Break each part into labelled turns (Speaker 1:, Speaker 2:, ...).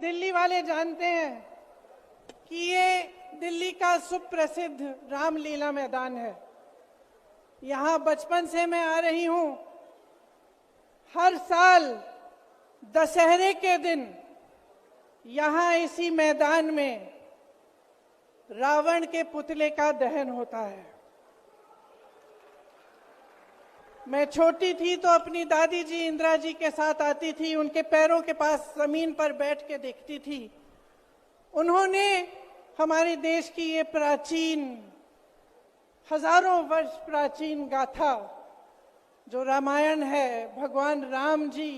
Speaker 1: दिल्ली वाले जानते हैं कि ये दिल्ली का सुप्रसिद्ध रामलीला मैदान है। यहाँ बचपन से मैं आ रही हूँ। हर साल दशहरे के दिन यहाँ इसी मैदान में रावण के पुतले का दहन होता है। मैं छोटी थी तो अपनी दादी जी इंदिरा जी के साथ आती थी, उनके पैरों के पास जमीन पर बैठ के देखती थी। उन्होंने हमारे देश की ये प्राचीन, हजारों वर्ष प्राचीन गाथा जो रामायण है, भगवान राम जी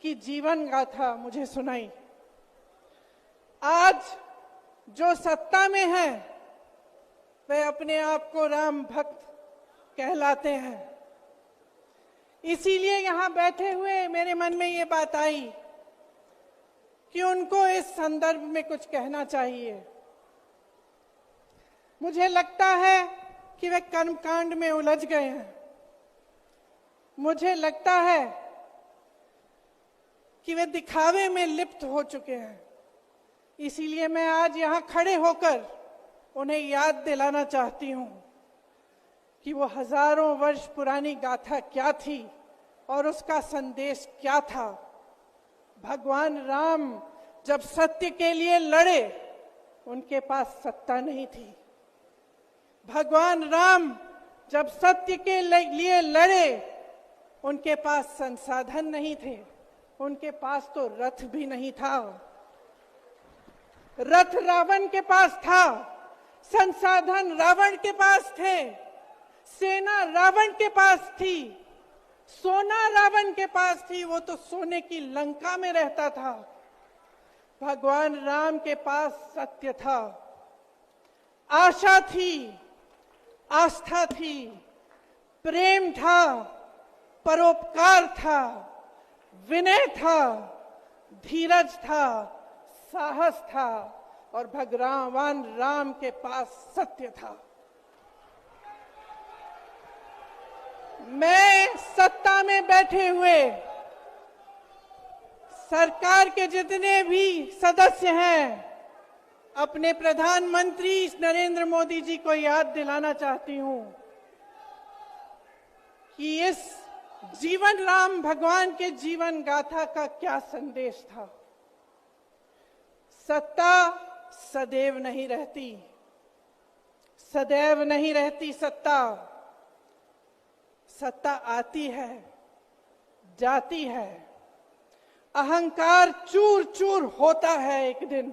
Speaker 1: की जीवन गाथा मुझे सुनाई। आज जो सत्ता में है वे अपने आप को राम भक्त कहलाते हैं। इसीलिए यहाँ बैठे हुए मेरे मन में ये बात आई कि उनको इस संदर्भ में कुछ कहना चाहिए। मुझे लगता है कि वे कर्मकांड में उलझ गए हैं। मुझे लगता है कि वे दिखावे में लिप्त हो चुके हैं। इसीलिए मैं आज यहाँ खड़े होकर उन्हें याद दिलाना चाहती हूँ कि वो हजारों वर्ष पुरानी गाथा क्या थी और उसका संदेश क्या था। भगवान राम जब सत्य के लिए लड़े, उनके पास सत्ता नहीं थी। भगवान राम जब सत्य के लिए लड़े, उनके पास संसाधन नहीं थे। उनके पास तो रथ भी नहीं था। रथ रावण के पास था, संसाधन रावण के पास थे, सेना रावण के पास थी, सोना रावण के पास थी। वो तो सोने की लंका में रहता था। भगवान राम के पास सत्य था, आशा थी, आस्था थी, प्रेम था, परोपकार था, विनय था, धीरज था, साहस था और भगवान राम के पास सत्य था। मैं सत्ता में बैठे हुए सरकार के जितने भी सदस्य हैं, अपने प्रधानमंत्री नरेंद्र मोदी जी को याद दिलाना चाहती हूं कि इस जीवन राम भगवान के जीवन गाथा का क्या संदेश था। सत्ता सदैव नहीं रहती, सदैव नहीं रहती सत्ता। सत्ता आती है, जाती है, अहंकार चूर चूर होता है एक दिन।